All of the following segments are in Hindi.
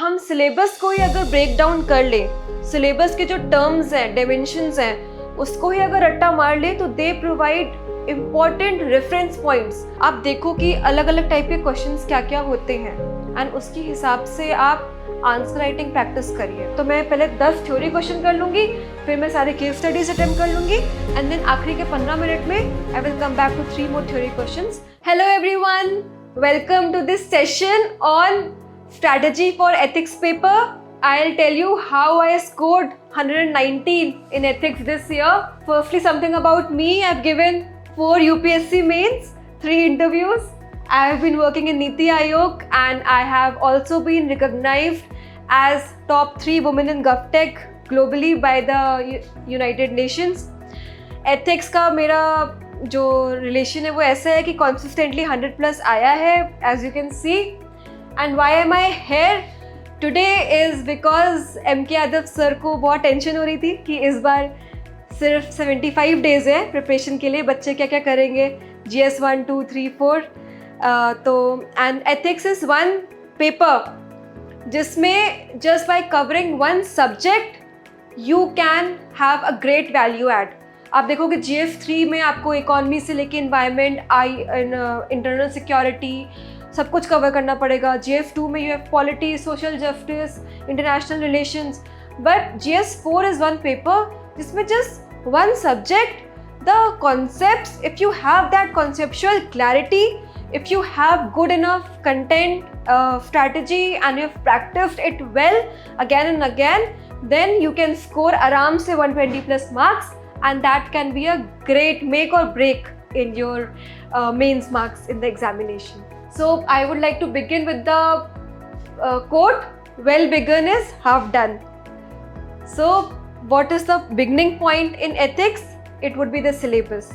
हम सिलेबस को ही अगर ब्रेक डाउन कर ले, सिलेबस के जो टर्म्स हैं, डायमेंशंस हैं, उसको ही अगर रट्टा मार ले, तो they provide important reference points. आप देखो कि अलग अलग टाइप के क्वेश्चंस क्या क्या होते हैं एंड उसके हिसाब से आप आंसर राइटिंग प्रैक्टिस करिए। तो मैं पहले 10 थ्योरी क्वेश्चन कर लूँगी, फिर मैं सारे केस स्टडीज अटेम्प्ट कर लूँगी एंड देन आखिरी के 15 मिनट में I will come back to 3 more theory questions. Hello everyone, welcome to this session on strategy for ethics paper. I'll tell you how I scored 119 in ethics this year. Firstly, something about me. I've given 4 UPSC mains, 3 interviews. I have been working in Niti Aayog and I have also been recognized as top 3 women in GovTech globally by the United Nations. Ethics का मेरा जो relation है वो ऐसा है कि consistently 100+ आया है, as you can see. And why am I here today is because MK Yadav sir को बहुत टेंशन हो रही थी कि इस बार सिर्फ 75 डेज़ है प्रिपरेशन के लिए, बच्चे क्या क्या करेंगे GS 1, 2, 3, 4। तो and ethics is one paper जिसमें just by covering one subject you can have a great value add. आप देखोगे GS 3 में आपको इकोनॉमी से लेके इन्वायरमेंट, इंटरनल सिक्योरिटी सब कुछ कवर करना पड़ेगा। GS 2 में you have polity, social justice, international relations. But GS 4 is one paper जिसमें just one subject, the concepts, if you have that conceptual clarity, if you have good enough content strategy and you've practiced it well again and again, then you can score आराम से 120+ marks and that can be a great make or break in your mains marks in the examination. So I would like to begin with the quote, well begun is half done. So what is the beginning point in ethics? It would be the syllabus.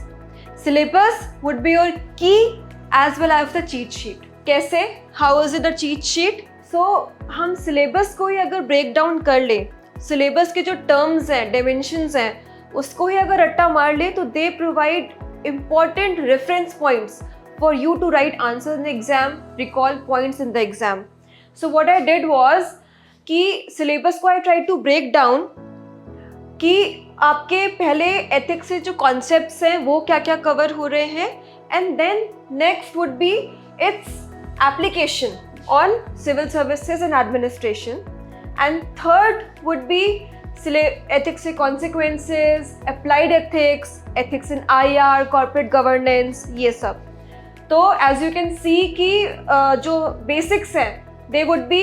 Syllabus would be your key as well as the cheat sheet. कैसे? How is it the cheat sheet? So हम syllabus को ही अगर break down कर ले, syllabus के जो terms हैं, dimensions हैं, उसको ही अगर रट्टा मार ले, तो they provide important reference points for you to write answers in the exam, recall points in the exam. So what I did was कि syllabus को I tried to break down कि आपके पहले ethics से जो concepts हैं वो क्या क्या cover हो रहे हैं, and then next would be its application on civil services and administration, and third would be ethics से consequences, applied ethics, ethics in IR, corporate governance, ये सब। तो एज यू कैन सी कि जो बेसिक्स हैं they would be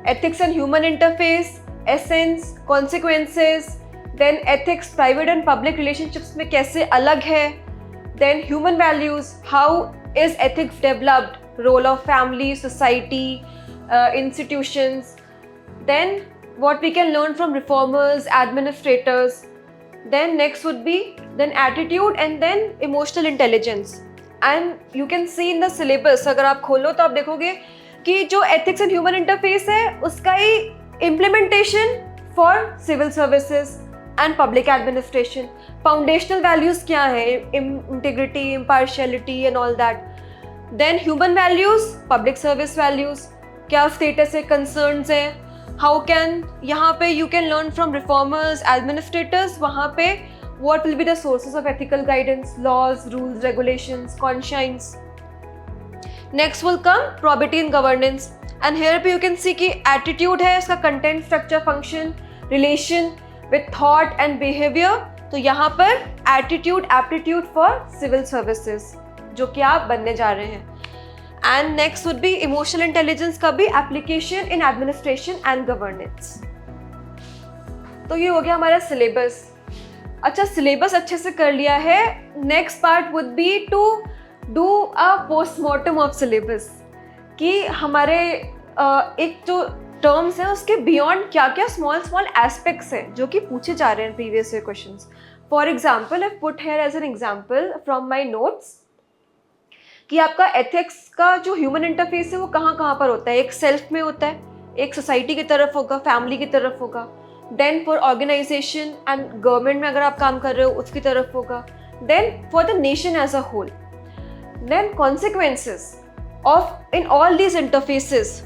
ethics and human interface, essence, consequences, then ethics private and public relationships में कैसे अलग है, देन human values, how is ethics developed, role of family, society, institutions, then what we can learn from reformers, administrators, then next would be then attitude and then emotional intelligence. And you can see in the syllabus, अगर आप खोलो तो आप देखोगे कि जो ethics and human interface है उसका ही implementation for civil services and public administration, foundational values क्या है, integrity, impartiality and all that, then human values, public service values, क्या status है, concerns है, how can, यहाँ पे you can learn from reformers, administrators, वहाँ पे what will be the sources of ethical guidance, laws, rules, regulations, conscience. Next will come probity in governance, and here पे you can see कि attitude है, इसका content, structure, function, relation with thought and behavior. तो यहाँ पर attitude, aptitude for civil services जो कि आप बनने जा रहे हैं. And next would be emotional intelligence का भी application in administration and governance. तो ये हो गया हमारा syllabus. अच्छा, सिलेबस अच्छे से कर लिया है, next part would be to do a postmortem of syllabus कि हमारे एक जो टर्म्स हैं उसके बियॉन्ड क्या क्या स्मॉल स्मॉल एस्पेक्ट्स हैं जो कि पूछे जा रहे हैं previous year questions. For example, I put here as an example from my notes कि आपका एथिक्स का जो ह्यूमन इंटरफेस है वो कहाँ कहाँ पर होता है। एक सेल्फ में होता है, एक सोसाइटी की तरफ होगा, फैमिली की तरफ होगा, then for organisation and government में अगर आप काम कर रहे हो उसकी तरफ होगा, then for the nation as a whole, then consequences of in all these interfaces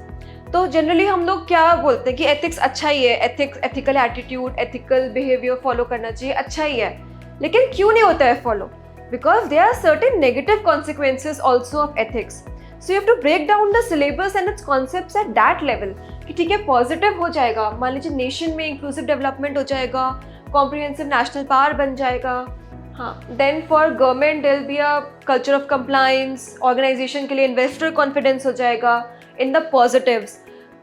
तो जनरली हम लोग क्या बोलते हैं कि एथिक्स अच्छा ही है, ethics, ethical attitude, ethical behaviour follow करना चाहिए, अच्छा ही है, लेकिन क्यों नहीं होता है follow? Because there are certain negative consequences also of ethics. So you have to break down the syllabus and its concepts at that level कि ठीक है, पॉजिटिव हो जाएगा, मान लीजिए नेशन में इंक्लूसिव डेवलपमेंट हो जाएगा, कॉम्प्रिहेंसिव नेशनल पावर बन जाएगा. हाँ, then for government there will be a culture of compliance, organisation के लिए इन्वेस्टर कॉन्फिडेंस हो जाएगा in the positives.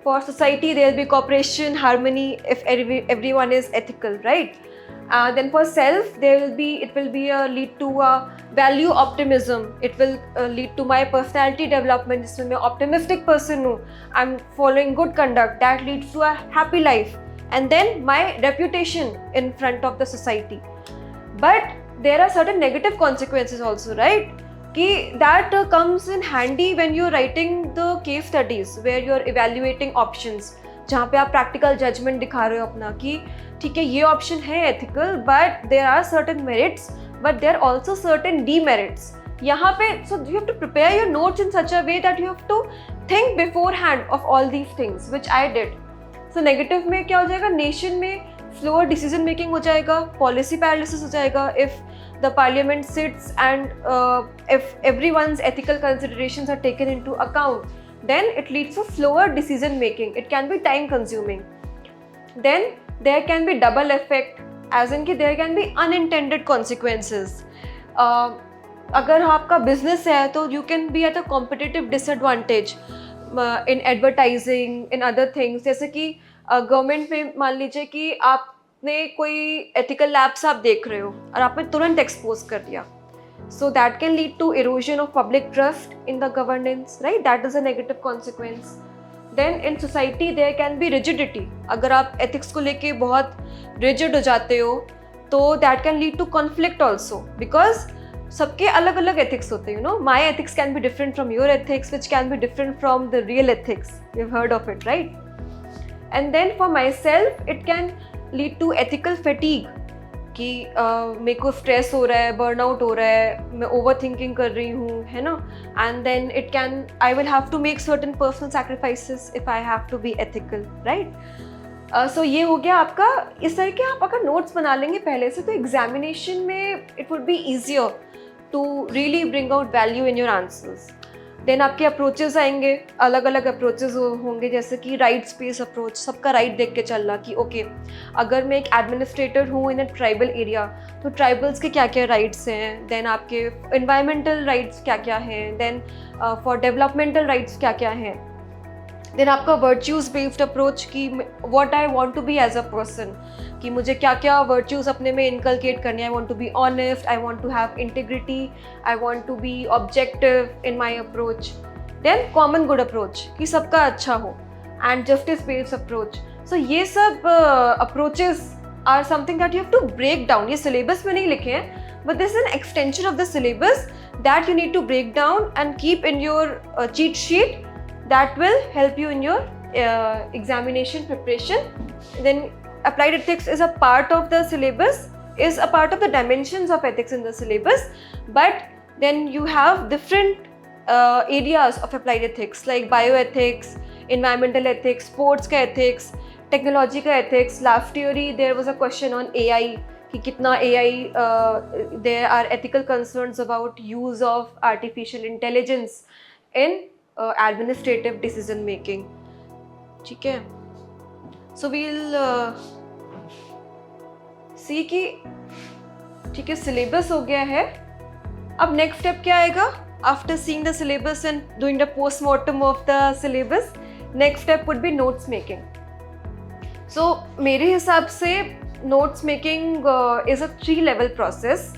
For society there will be cooperation, harmony if everyone is ethical, right? Then for self it will be lead to a value optimism. It will lead to my personality development, जिसमें मैं optimistic person हूँ, I'm following good conduct, that leads to a happy life, and then my reputation in front of the society. But there are certain negative consequences also, right? कि that comes in handy when you're writing the case studies where you're evaluating options, जहाँ पे आप practical judgment दिखा रहे हो अपना कि ठीक है ये option है ethical but there are certain merits but there are also certain demerits. यहाँ पे so you have to prepare your notes in such a way that you have to think beforehand of all these things, which I did. So negative में क्या हो जाएगा, nation में slower decision making हो जाएगा, policy paralysis हो जाएगा if the parliament sits and if everyone's ethical considerations are taken into account, then it leads to slower decision making. It can be time consuming. Then there can be double effect, as in कि there can be unintended consequences. अगर आपका business है तो you can be at a competitive disadvantage in advertising, in other things. जैसे कि गवर्नमेंट में मान लीजिए कि आपने कोई एथिकल लैब्स आप देख रहे हो और आपने तुरंत एक्सपोज कर दिया, so that can lead to erosion of public trust in the governance, right? That is a negative consequence. Then in society there can be rigidity. अगर आप एथिक्स को लेके बहुत रिजिड हो जाते हो तो that can lead to conflict also, because सबके अलग अलग एथिक्स होते हैं. You know, my ethics can be different from your ethics, which can be different from the real ethics. You have heard of it, right? And then for myself it can lead to ethical fatigue कि मेरे को स्ट्रेस हो रहा है, बर्नआउट हो रहा है, मैं ओवर थिंकिंग कर रही हूँ, है ना? And then it can, I will have to make certain personal sacrifices if I have to be ethical, right? So ये हो गया आपका. इस तरह के आप अगर नोट्स बना लेंगे पहले से तो एग्जामिनेशन में it would be easier to really bring out value in your answers. Then आपके अप्रोचेस आएंगे, अलग अलग अप्रोचेस होंगे, जैसे कि राइट स्पेस अप्रोच, सबका राइट देख के चलना कि ओके अगर मैं एक एडमिनिस्ट्रेटर हूँ इन अ ट्राइबल एरिया तो ट्राइबल्स के क्या क्या राइट्स हैं, देन आपके इन्वायरमेंटल राइट्स क्या क्या हैं, देन फॉर डेवलपमेंटल राइट्स क्या क्या हैं. देन आपका वर्च्यूज़ बेस्ड अप्रोच कि what I want to be as a person, कि मुझे क्या क्या वर्च्यूज़ अपने में इनकलकेट करनी है. I want to be honest, I want to have integrity, I want to be objective in my approach. Then common good approach कि सबका अच्छा हो, and justice based approach. So ये सब approaches are something that you have to break down. ये सिलेबस में नहीं लिखे हैं, but this is an extension of the syllabus that you need to break down and keep in your cheat sheet. That will help you in your examination preparation. Then applied ethics is a part of the syllabus, is a part of the dimensions of ethics in the syllabus, but then you have different areas of applied ethics like bioethics, environmental ethics, sports ka ethics, technology ka ethics. Last year there was a question on AI कि कितना AI there are ethical concerns about use of artificial intelligence in administrative decision making. ठीक है, so we'll see कि ठीक है सिलेबस हो गया है. अब नेक्स्ट स्टेप क्या आएगा after seeing the syllabus and doing the postmortem of the syllabus? Next step would be notes making. So मेरे हिसाब से notes making is a 3 level process.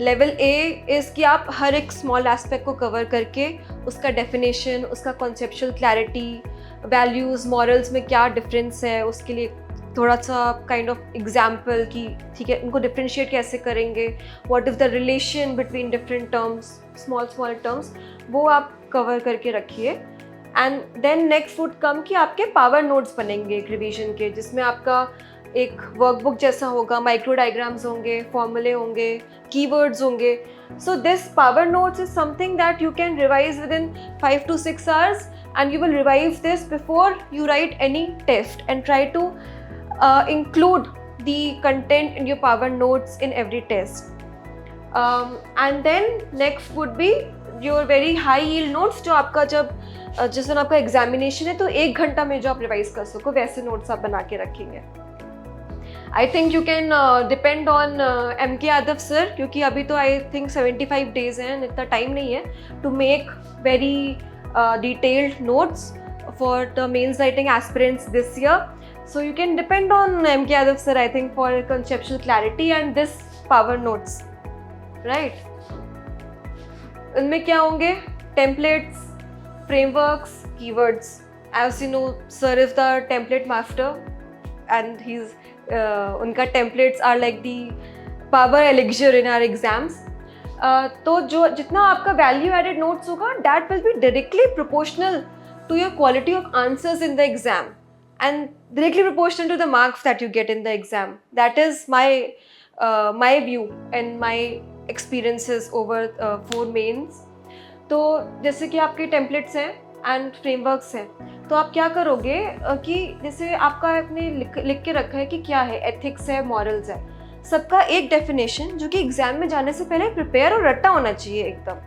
Level A is कि आप हर एक स्मॉल एस्पेक्ट को कवर करके उसका डेफिनेशन, उसका कॉन्सेप्चुअल क्लैरिटी, वैल्यूज़, मॉरल्स में क्या डिफरेंस है, उसके लिए थोड़ा सा काइंड ऑफ एग्जाम्पल कि ठीक है उनको डिफ्रेंशिएट कैसे करेंगे, what is the relation between different terms, small terms, वो आप कवर करके रखिए. And then next would come कि आपके पावर नोट्स बनेंगे एक रिवीजन के, जिसमें आपका एक वर्कबुक जैसा होगा, माइक्रो डायग्राम्स होंगे, फॉर्मूले होंगे, कीवर्ड्स होंगे. So this power notes is something that you can revise with in 5 to 6 hours and you will revise this before you write any test and try to include the content in your power notes in every test. And then next would be your very high yield notes, जो आपका जब जिस दिन आपका एग्जामिनेशन है तो 1 घंटा में जो आप रिवाइज कर सको वैसे नोट्स आप बना के रखेंगे. I think you can depend on MK Yadav sir, क्योंकि अभी तो आई थिंक 75 डेज हैं, इतना टाइम नहीं है to make very detailed notes for the mains writing aspirants this year. So you can depend on MK Yadav sir, I think, for conceptual clarity and this power notes, right? इनमें क्या होंगे? Templates, frameworks, keywords. As you know, sir is the template master, and उनका templates are like the power elixir in our exams. तो जो जितना आपका value added notes होगा, that will be directly proportional to your quality of answers in the exam. And directly proportional to the marks that you get in the exam. That is my view and my experiences over 4 mains. तो जैसे कि आपके templates हैं and frameworks हैं, तो आप क्या करोगे कि जैसे आपका आपने लिख के रखा है कि क्या है, ethics है, morals है, सबका एक definition जो कि एग्जाम में जाने से पहले प्रिपेयर और रट्टा होना चाहिए एकदम.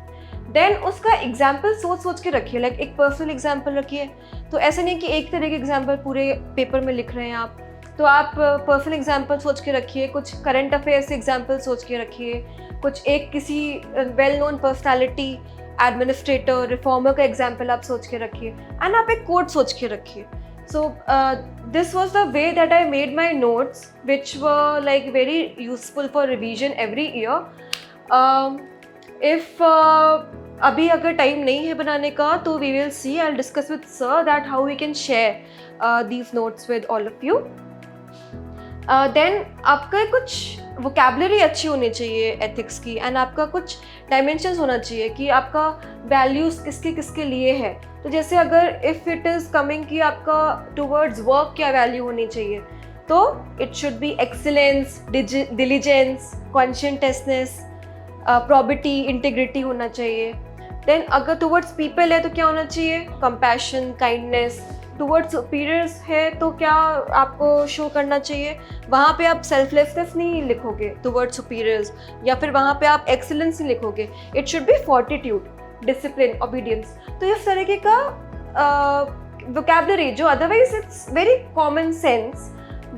देन उसका एग्जाम्पल सोच के रखिए, लाइक एक पर्सनल एग्जाम्पल रखिए. तो ऐसे नहीं कि एक तरह के एग्जाम्पल पूरे पेपर में लिख रहे हैं आप, तो आप पर्सनल एग्जाम्पल सोच के रखिए, कुछ करंट अफेयर्स एग्जाम्पल सोच के रखिए, कुछ एक किसी well known personality, administrator, reformer का एग्जाम्पल आप सोच के रखिए, एंड आप एक कोट सोच के रखिए. So this was the way that I made my notes which were like very useful for revision every year. If अभी अगर टाइम नहीं है बनाने का तो we will see, I will discuss with sir that how we can share these notes with all of you. Then आपका कुछ वोकैबुलरी अच्छी होनी चाहिए एथिक्स की, एंड आपका कुछ डायमेंशंस होना चाहिए कि आपका वैल्यूज़ किसके किसके लिए है. तो जैसे अगर इफ़ इट इज़ कमिंग कि आपका टूवर्ड्स वर्क क्या वैल्यू होनी चाहिए, तो it should be excellence, diligence, consciousness, probity, integrity होना चाहिए. देन अगर टूवर्ड्स पीपल है तो क्या होना चाहिए, कंपैशन, काइंडनेस. टूवर्ड्स सुपीरियर्स है तो क्या आपको शो करना चाहिए, वहाँ पे आप सेल्फलेसनेस नहीं लिखोगे टूवर्ड्स सुपीरियर्स, या फिर वहाँ पे आप एक्सीलेंस नहीं लिखोगे. It should be fortitude, discipline, obedience. तो इस तरीके का वोकैबुलरी जो otherwise it's very common sense,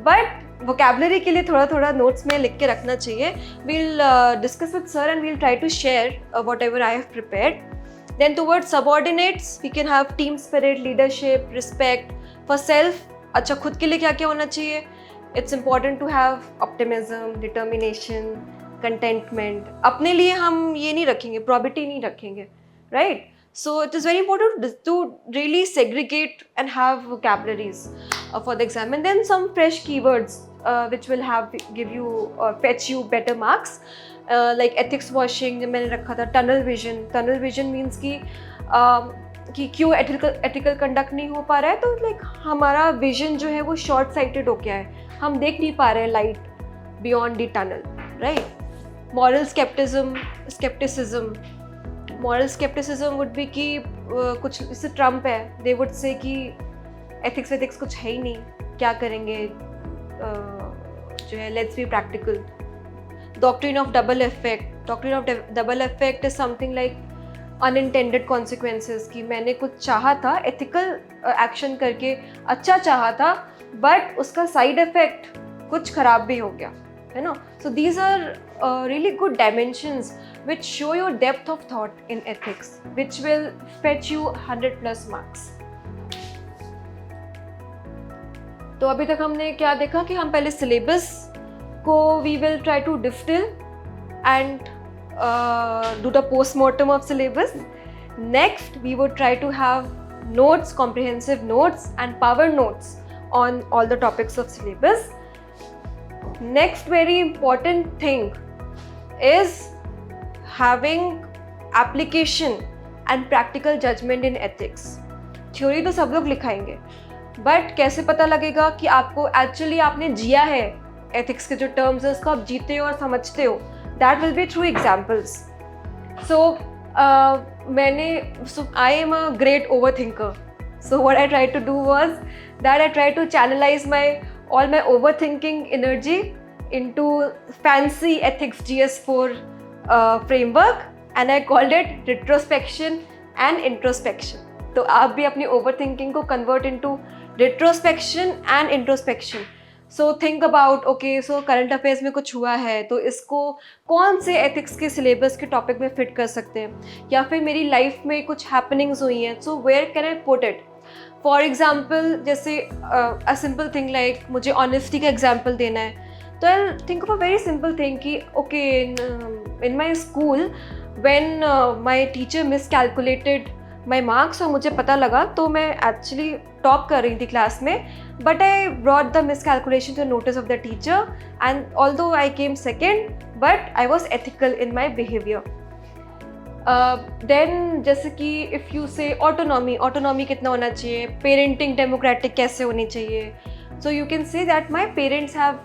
but vocabulary के लिए थोड़ा थोड़ा नोट्स में लिख के रखना चाहिए. We'll discuss with sir and we'll try to share whatever I have prepared. Then towards subordinates, we can have team spirit, leadership, respect. For self, अच्छा खुद के लिए क्या क्या होना चाहिए? It's important to have optimism, determination, contentment. अपने लिए हम ये नहीं रखेंगे, probity नहीं रखेंगे, right? So it is very important to really segregate and have vocabularies for the exam, and then some fresh keywords which will give you fetch you better marks. Like ethics washing जो मैंने रखा था, टनल विजन मीन्स कि क्यों एथिकल कंडक्ट नहीं हो पा रहा है, तो लाइक हमारा विजन जो है वो शॉर्ट साइटेड हो गया है, हम देख नहीं पा रहे हैं light beyond the tunnel, right. Moral scepticism would be कि कुछ जैसे ट्रम्प है, दे वुड से कि एथिक्स कुछ है ही नहीं, क्या करेंगे, जो है let's be practical. Doctrine of double effect is something like unintended consequences, कि मैंने कुछ चाहा था, ethical action करके अच्छा चाहा था, but उसका side effect कुछ खराब भी हो गया, है ना. So these are really good dimensions which show your depth of thought in ethics, which will fetch you 100+ marks. तो अभी तक हमने क्या देखा कि हम पहले syllabus को we will try to distill and do the post-mortem of syllabus. Next, we would try to have notes, comprehensive notes and power notes on all the topics of syllabus. Next very important thing is having application and practical judgment in ethics. Theory तो सब लोग लिखाएंगे, but कैसे पता लगेगा कि आपको actually आपने जिया है एथिक्स के जो टर्म्स है उसको आप जीते हो और समझते हो. That will be through examples. So I am a great over thinker, So what I tried to do was that I tried to channelize all my overthinking energy into fancy ethics GS4 framework, and I called it retrospection and introspection. तो आप भी अपनी overthinking को convert into retrospection and introspection. So think about, okay, so current affairs में कुछ हुआ है तो इसको कौन से ethics के syllabus के topic में fit कर सकते हैं, या फिर मेरी life में कुछ happenings हुई हैं, so where can I put it? For example, जैसे a simple thing like मुझे honesty का example देना है, तो I'll think of a very simple thing कि okay, in my school when my teacher miscalculated my marks और मुझे पता लगा, तो मैं actually टॉप कर रही थी क्लास में, but I brought the miscalculation to the notice of the teacher, and although I came second, but I was ethical in my behavior. Then जैसे कि if you say autonomy कितना होना चाहिए, parenting democratic कैसे होनी चाहिए, so you can say that my parents have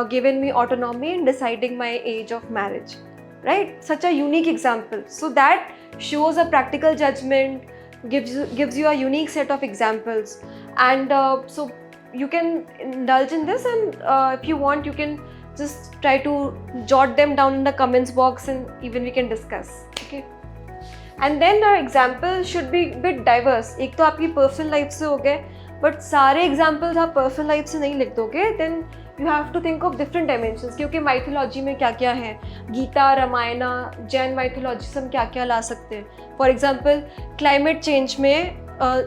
given me autonomy in deciding my age of marriage, right? Such a unique example. So that shows a practical judgment, gives you a unique set of examples, and so you can indulge in this, and if you want you can just try to jot them down in the comments box and even we can discuss, okay? And then the examples should be bit diverse. एक तो आपकी personal life से हो गए, but सारे examples आप personal life से नहीं लिख दोगे, then you have to think of different dimensions, क्योंकि mythology में क्या क्या है, गीता, रामायणा, जैन mythology से हम क्या क्या ला सकते हैं. For example, climate change में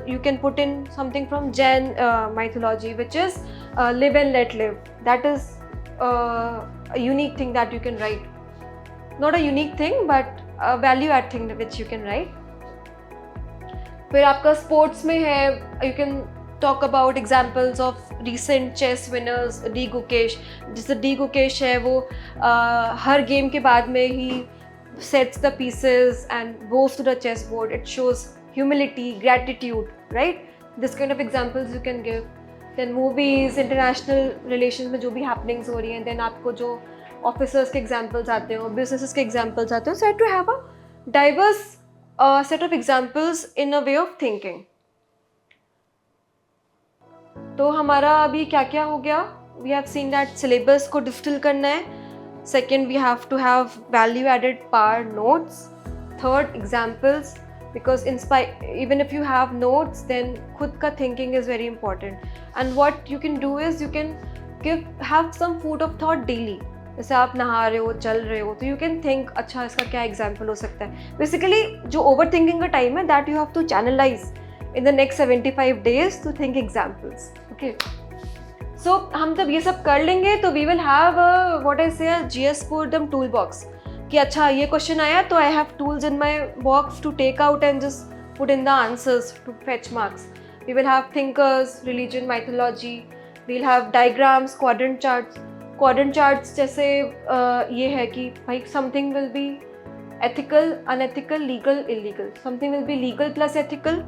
you can put in something from Jain mythology, which is live and let live. That is a unique thing that you can write. Not a unique thing, but a value add thing which you can write. फिर आपका sports में है, you can talk about examples of recent chess winners, D Gukesh. जैसे डी गुकेश है, वो हर गेम के बाद में ही sets the pieces and goes to the chessboard. It shows humility, gratitude, right? This kind of examples you can give. Then movies, international relations में जो भी happenings हो रही हैं, then आपको जो officers के examples आते हो, businesses के examples आते हो, so I have to have a diverse set of examples in a way of thinking. तो हमारा अभी क्या क्या हो गया? We have seen that syllabus को distill करना है. Second, we have to have value added power notes. Third, examples, because even if you have notes, then खुद का thinking is very important. And what you can do is you can have some food of thought daily. जैसे आप नहा रहे हो, चल रहे हो, तो you can think, अच्छा इसका क्या example हो सकता है. Basically जो overthinking का time है, that you have to channelize in the next 75 days to think examples. Okay. So हम जब ये सब कर लेंगे तो we will have what I say a GS4 them toolbox. कि अच्छा ये question आया तो I have tools in my box to take out and just put in the answers to fetch marks. We will have thinkers, religion, mythology. We'll have diagrams, quadrant charts. Quadrant charts जैसे ये है कि भाई something will be ethical, unethical, legal, illegal. Something will be legal plus ethical.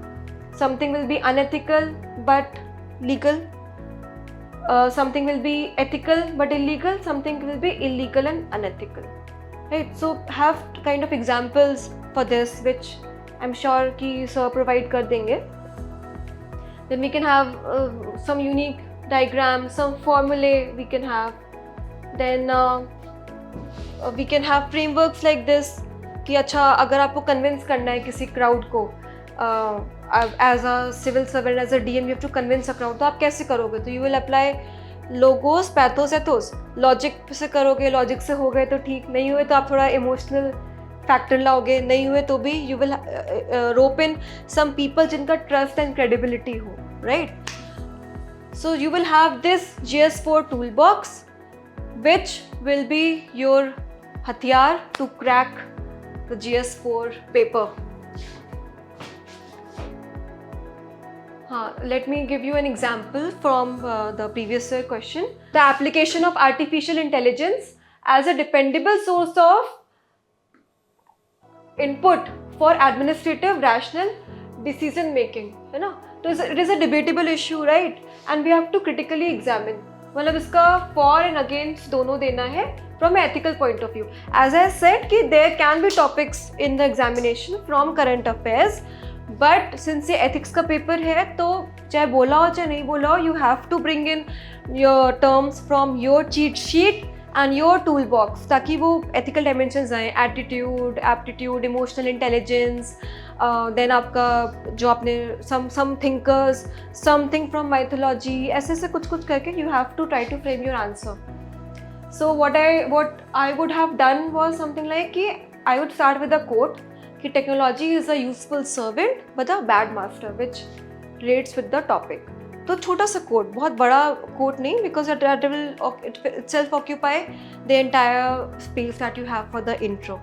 Something will be unethical but legal. Something will be ethical but illegal. Something will be illegal and unethical. Right? So have kind of examples for this, which I'm sure कि sir provide कर देंगे. Then we can have some unique diagrams, some formulae we can have. Then we can have frameworks like this कि अच्छा अगर आपको convince करना है किसी crowd को, as a civil servant, as a DM, you have to convince a crowd. तो आप कैसे करोगे? तो you will apply logos, pathos, ethos. Logic से करोगे, logic से हो गए तो ठीक, नहीं हुए तो आप थोड़ा emotional factor लाओगे, नहीं हुए तो भी you will rope in some people जिनका trust and credibility हो, right? So you will have this GS4 toolbox, which will be your हथियार to crack the GS4 paper. Let me give you an example from the previous question. The application of artificial intelligence as a dependable source of input for administrative rational decision making, है ना? तो it is a debatable issue, right? And we have to critically examine. मतलब इसका for and against दोनों देना है from an ethical point of view. As I said कि there can be topics in the examination from current affairs, but since ये एथिक्स का पेपर है तो चाहे बोला हो चाहे नहीं बोला हो, you have to bring in your terms from your cheat sheet and your tool box, ताकि वो एथिकल डायमेंशंस आएँ, attitude, aptitude, emotional intelligence, then आपका जो आपने some thinkers, something from mythology, ऐसे ऐसे कुछ कुछ करके you have to try to frame your answer. So what I would have done was something like कि I would start with a quote कि technology is a useful servant but a bad master, which relates with the topic. तो छोटा सा कोट, बहुत बड़ा कोट नहीं, because it will itself occupy the entire space that you have for the intro.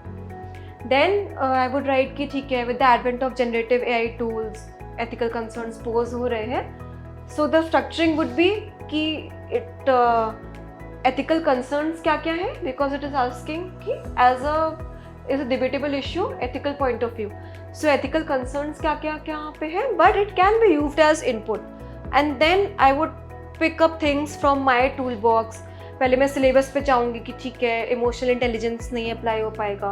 Then I would write कि ठीक है, with the advent of generative AI tools, ethical concerns pose हो रहे हैं. So the structuring would be कि it ethical concerns क्या क्या है, because it is asking कि is a debatable issue, ethical point of view. So ethical concerns क्या क्या यहाँ पे है, but it can be used as input. And then I would pick up things from my toolbox. पहले मैं सिलेबस पे जाऊँगी कि ठीक है, इमोशनल इंटेलिजेंस नहीं अप्लाई हो पाएगा.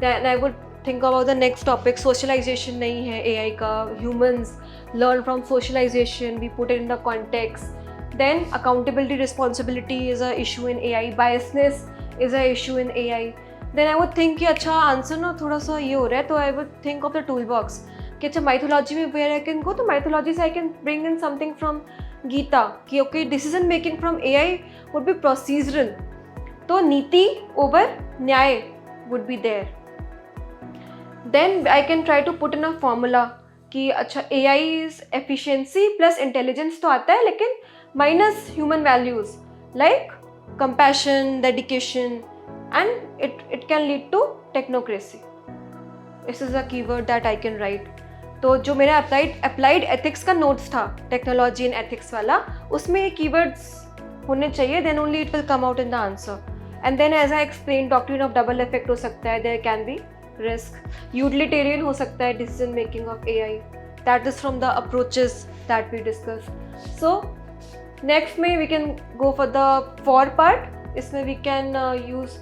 Then I would think about the next topic, socialization नहीं है AI का, humans learn from socialization, we put it in the context. Then accountability, responsibility is a issue in AI, biasness is a issue in AI. Then I would think कि अच्छा आंसर ना थोड़ा सा ये हो रहा है, तो I would think of the toolbox कि अच्छा माइथोलॉजी में where I can go, तो माइथोलॉजी से I can bring in something from Gita कि okay, decision making from AI would be procedural, तो नीति over न्याय would be there. Then I can try to put in a formula कि अच्छा AI is efficiency plus intelligence तो आता है, लेकिन minus human values like compassion, dedication, and it can lead to technocracy. This is a keyword that I can write. तो जो मेरा applied ethics का notes था, technology and ethics वाला, उसमें ये keywords होने चाहिए, then only it will come out in the answer. And then as I explained, doctrine of double effect हो सकता है, there can be risk. Utilitarian हो सकता है, decision making of AI. That is from the approaches that we discussed. So next में we can go for the for part. इसमें we can use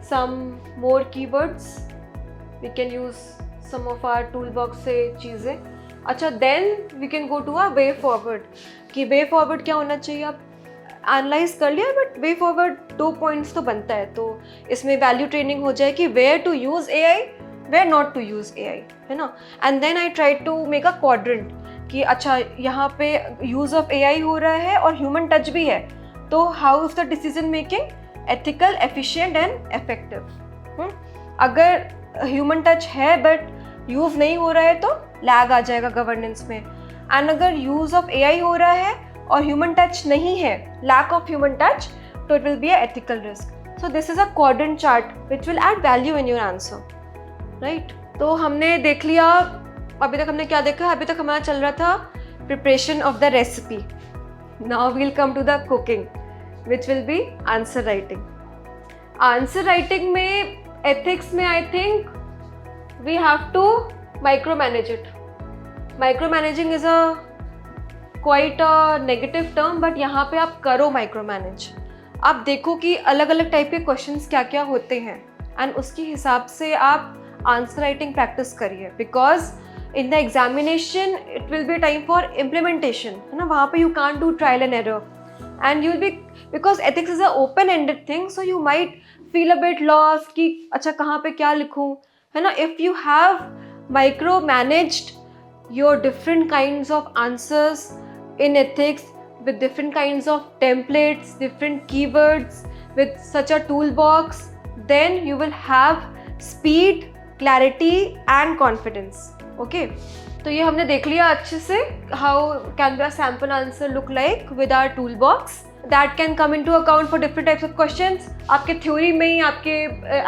some more keywords. We can use some of our toolbox से चीज़ें. अच्छा, then we can go to a way forward कि way forward क्या होना चाहिए. आप एनालाइज कर लिया, बट वे फॉरवर्ड 2 पॉइंट्स तो बनता है. तो इसमें वैल्यू ट्रेनिंग हो जाए कि where to use AI, where not to use AI, है ना. And then I try to make a quadrant कि अच्छा यहाँ पे यूज़ ऑफ AI हो रहा है और ह्यूमन टच भी है, तो how is the decision making ethical, efficient and effective. अगर ह्यूमन टच है बट यूज़ नहीं हो रहा है तो लैग आ जाएगा गवर्नेंस में. एंड अगर यूज़ ऑफ AI हो रहा है और ह्यूमन टच नहीं है, लैक ऑफ ह्यूमन टच, तो it will be a ethical risk. So this is a quadrant chart which will add value in your answer, right. तो हमने देख लिया, अभी तक हमने क्या देखा, अभी तक हमारा चल रहा था preparation of the recipe. Now we will come to the cooking which will be answer writing. Answer writing में एथिक्स में I think we have to micro manage it. Micro managing is a quite a negative term, but यहाँ पे आप करो माइक्रो मैनेज. आप देखो कि अलग अलग टाइप के क्वेश्चंस क्या क्या होते हैं एंड उसके हिसाब से आप आंसर राइटिंग प्रैक्टिस करिए. Because in the examination it will be time for implementation, है ना. वहाँ पे you can't do trial and error and you will be, because ethics is a open ended thing, so you might feel a bit lost कि अच्छा कहाँ पे क्या लिखूँ, है ना. If you have micro managed your different kinds of answers in ethics with different kinds of templates, different keywords, with such a toolbox, then you will have speed, clarity and confidence. Okay, तो ये हमने देख लिया अच्छे से how can a sample answer look like with our toolbox. That can come into account for different types of questions. आपके थ्योरी में ही आपके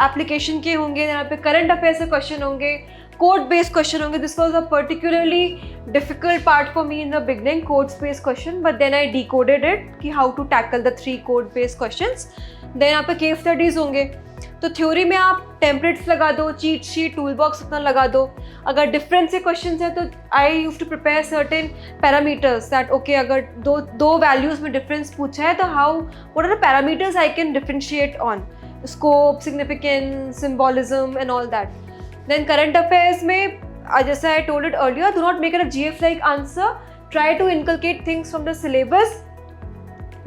एप्लीकेशन के होंगे, यहाँ पे करंट अफेयर से क्वेश्चन होंगे, कोड बेस्ड क्वेश्चन होंगे. This was a particularly difficult part for me in the beginning, codes based question, but then I decoded it कि how to tackle the 3 code based questions. Then यहाँ पे केस स्टडीज होंगे. तो थ्योरी में आप टेम्पलेट्स लगा दो, चीट शीट, टूल बॉक्स अपना लगा दो. अगर डिफरेंट से क्वेश्चन है तो I use to prepare certain parameters that okay, अगर दो वैल्यूज में डिफरेंस पूछा है तो how, what are the parameters I can differentiate on, scope, significance, symbolism and all that. Then current affairs में जैसे I told it earlier, do not make it a GF-like answer. Try to inculcate things from the syllabus.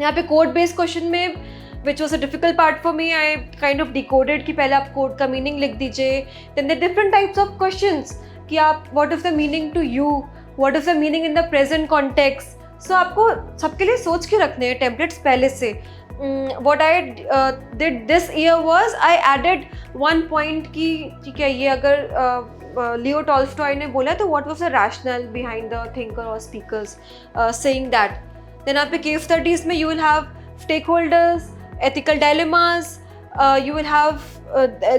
यहाँ पे कोड बेस्ड क्वेश्चन में which was a difficult part for me, I kind of decoded कि पहले आप कोड का मीनिंग लिख दीजिए. Then there are different types of questions कि आप what is the meaning to you, what is the meaning in the present context. So आपको सबके लिए सोच के रखने हैं टेम्पलेट्स पहले से. What I did this year was I added one point कि ठीक है, ये अगर लियो टॉल्स्टॉय ने बोला तो what was the rationale behind the thinker or speakers saying that. Then आप पे केस स्टडीज में you will have stakeholders, ethical dilemmas, you will have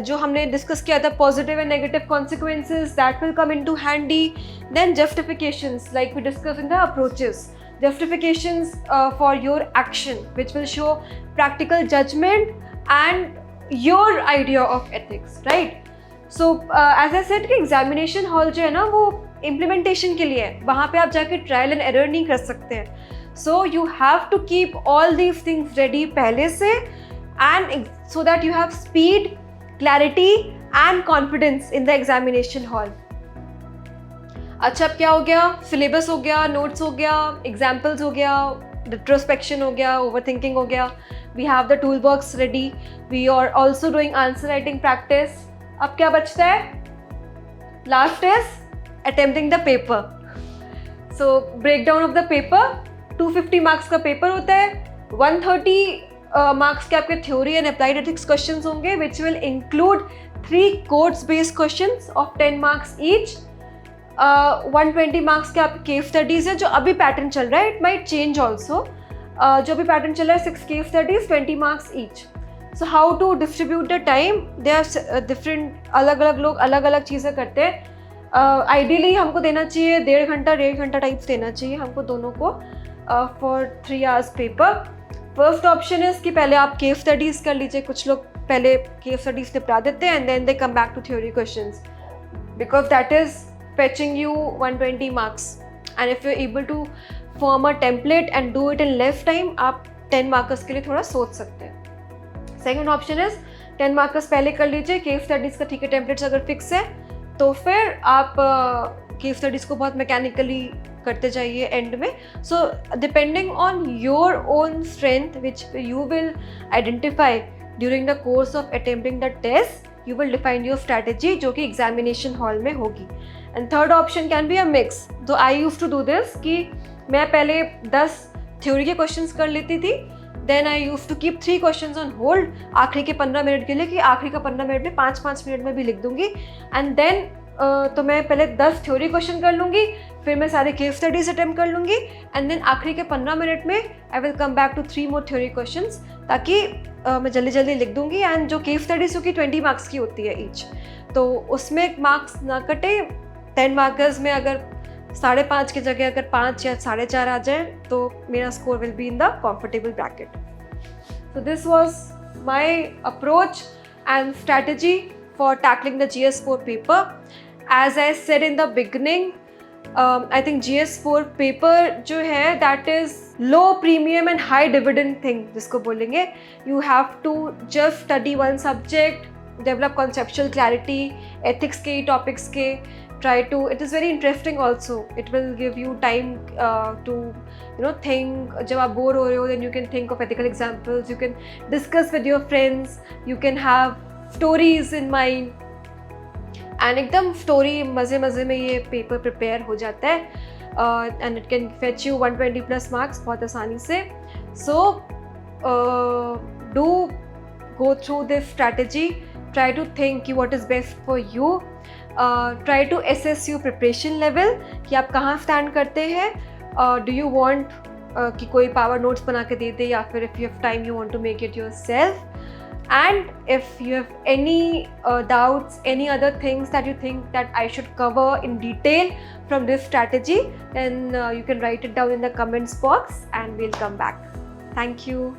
जो हमने डिस्कस किया था positive and negative consequences, that will come into handy. Then justifications, like we discussed in the approaches. Justifications for your action, which will show practical judgment and your idea of ethics, right? So as I said कि examination hall जो है ना वो implementation के लिए है, वहाँ पे आप जाके trial and error नहीं कर सकते हैं. So you have to keep all these things ready पहले से, and so that you have speed, clarity and confidence in the examination hall. अच्छा, अब क्या हो गया? सिलेबस हो गया, नोट्स हो गया, एग्जाम्पल्स हो गया, रिट्रोस्पेक्शन हो गया, ओवरथिंकिंग हो गया. We have the tool box ready. We are also doing answer writing practice. अब क्या बचता है? Last is attempting the paper. So break down of the paper. 250 marks का पेपर होता है. 130 मार्क्स के आपके theory and applied ethics questions होंगे, which will include 3 course based questions of 10 marks each. 120 marks के आपके केस स्टडीज़ है जो अभी पैटर्न चल रहा है. It might change also. जो अभी पैटर्न चल रहा है 6 case studies, 20 marks each. So how to distribute the time? They are different, अलग अलग लोग अलग अलग चीज़ें करते हैं. आइडियली हमको देना चाहिए 1.5 घंटा टाइप्स देना चाहिए हमको दोनों को for 3 hours paper. First option is कि पहले आप केस स्टडीज़ कर लीजिए. कुछ लोग पहले केस स्टडीज़ निपटा देते हैं and then they come back to theory questions, because that is fetching you 120 marks. And if you're able to form a template and do it in less time, आप 10 मार्कर्स के लिए थोड़ा सोच सकते हैं. सेकेंड ऑप्शन इज 10 मार्कर्स पहले कर लीजिए. केस स्टडीज़ का ठीक है टेम्पलेट्स अगर फिक्स है तो फिर आप केस स्टडीज़ को बहुत मैकेनिकली करते जाइए एंड में. So depending on your own strength which you will identify during the course of attempting the test, you will define your strategy जो कि एग्जामिनेशन हॉल में होगी. And third option can be a mix. तो I use to do this कि मैं पहले 10 थ्योरी के क्वेश्चंस कर लेती थी, then I use to keep 3 questions on hold आखिरी के 15 मिनट के लिए, कि आखिरी का 15 मिनट में 5-5 मिनट में भी लिख दूंगी. एंड देन तो मैं पहले 10 थ्योरी क्वेश्चन कर लूँगी, फिर मैं सारे केस स्टडीज अटेम्प्ट कर लूँगी, एंड देन आखिरी के 15 मिनट में I will come back to 3 more theory questions, ताकि मैं जल्दी जल्दी लिख दूँगी. एंड जो केस स्टडीज़ की 20 मार्क्स की होती है ईच, तो उसमें मार्क्स ना कटे. 10 मार्कर्स में अगर 5.5 की जगह अगर 5 या 4.5 आ जाए तो मेरा score will be in the comfortable bracket. So this was my approach and strategy for tackling the GS4 paper. As I said in the beginning, I think GS4 paper जो है that is low premium and high dividend thing जिसको बोलेंगे. You have to just study one subject, develop conceptual clarity ethics के टॉपिक्स के. Try to, it is very interesting also. It will give you time to think. जब आप बोर हो रहे हो then you can think of ethical examples, you can discuss with your friends, you can have stories in mind, and एकदम story मज़े मज़े में ये पेपर प्रिपेयर हो जाता है. And it can fetch you 120+ marks बहुत आसानी से. So do go through this strategy. Try to think what is best for you. Try to assess your preparation level कि आप कहाँ stand करते हैं. Do you want कि कोई power notes बना के दे दे, या फिर if you have time you want to make it yourself. And if you have any doubts, any other things that you think that I should cover in detail from this strategy, then you can write it down in the comments box and we'll come back. Thank you.